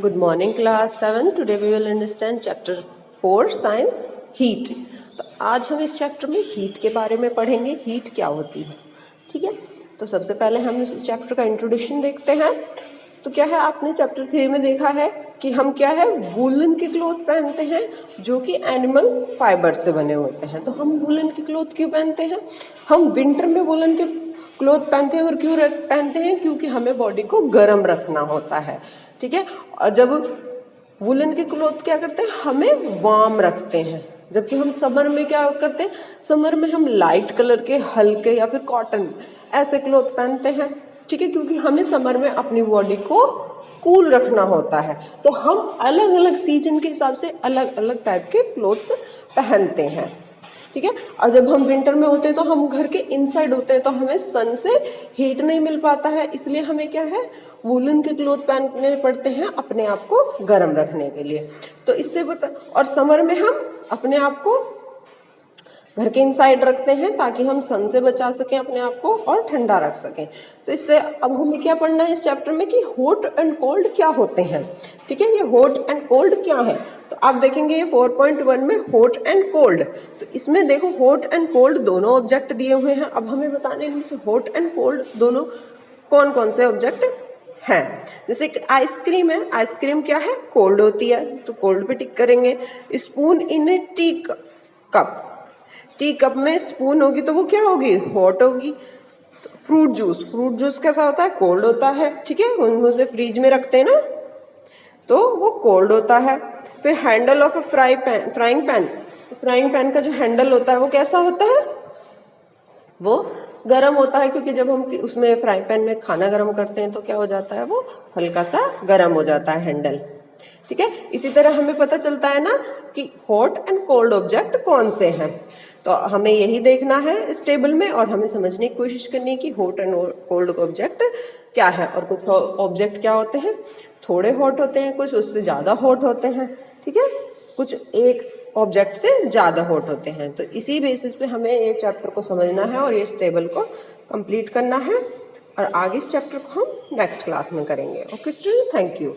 Good morning class 7. Today we will understand chapter 4 science heat. तो आज हम इस चैप्टर में हीट के बारे में पढ़ेंगे. हीट क्या होती है, ठीक है. तो सबसे पहले हम इस चैप्टर का इंट्रोडक्शन देखते हैं. तो क्या है, आपने चैप्टर 3 में देखा है कि हम क्या है वूलन के क्लोथ पहनते हैं जो कि एनिमल फाइबर से बने होते हैं. तो हम वूलन के क्लोथ क्यों पहनते हैं? हम विंटर में वूलन के क्लोथ पहनते हैं. और क्यों पहनते हैं? क्योंकि हमें बॉडी को गर्म रखना होता है, ठीक है. और जब वुलन के क्लोथ क्या करते हैं, हमें वार्म रखते हैं. जबकि हम समर में क्या करते हैं, समर में हम लाइट कलर के हल्के या फिर कॉटन ऐसे क्लोथ पहनते हैं, ठीक है. क्योंकि हमें समर में अपनी बॉडी को कूल रखना होता है. तो हम अलग अलग सीजन के हिसाब से अलग अलग टाइप के क्लोथ्स पहनते हैं, ठीक है. और जब हम विंटर में होते हैं तो हम घर के इनसाइड होते हैं, तो हमें सन से हीट नहीं मिल पाता है. इसलिए हमें क्या है वूलन के क्लोथ पहनने पड़ते हैं अपने आप को गर्म रखने के लिए. तो इससे और समर में हम अपने आप को घर के इनसाइड रखते हैं ताकि हम सन से बचा सकें अपने आप को और ठंडा रख सकें. तो इससे अब हमें क्या पढ़ना है इस चैप्टर में कि हॉट एंड कोल्ड क्या होते हैं, ठीक है. ये हॉट एंड कोल्ड क्या है, तो आप देखेंगे ये 4.1 में हॉट एंड कोल्ड. तो इसमें देखो हॉट एंड कोल्ड दोनों ऑब्जेक्ट दिए हुए हैं. अब हमें बताने इनमें से हॉट एंड कोल्ड दोनों कौन कौन से ऑब्जेक्ट हैं. जैसे आइसक्रीम है, आइसक्रीम क्या है, कोल्ड होती है, तो कोल्ड पे टिक करेंगे. Spoon in A tea cup, tea cup में स्पून होगी तो वो क्या होगी, हॉट होगी. तो फ्रूट जूस कैसा होता है, कोल्ड होता है, ठीक है. उसे फ्रीज में रखते हैं ना तो वो कोल्ड होता है. फिर handle of a frying pan, तो फ्राइंग पैन का जो हैंडल होता है वो कैसा होता है, वो गर्म होता है. क्योंकि जब हम उसमें फ्राइंग पैन में खाना गर्म करते हैं तो क्या हो जाता है, वो हल्का सा गर्म हो जाता है हैंडल, ठीक है. इसी तरह हमें पता चलता है ना कि हॉट एंड कोल्ड ऑब्जेक्ट कौन से हैं. तो हमें यही देखना है इस टेबल में और हमें समझने की कोशिश करनी है कि हॉट एंड कोल्ड ऑब्जेक्ट क्या है. और कुछ ऑब्जेक्ट क्या होते हैं, थोड़े हॉट होते हैं, कुछ उससे ज़्यादा हॉट होते हैं, ठीक है. कुछ एक ऑब्जेक्ट से ज़्यादा हॉट होते हैं. तो इसी बेसिस पे हमें ये चैप्टर को समझना है और इस टेबल को कंप्लीट करना है. और आगे इस चैप्टर को हम नेक्स्ट क्लास में करेंगे. Okay student, thank you.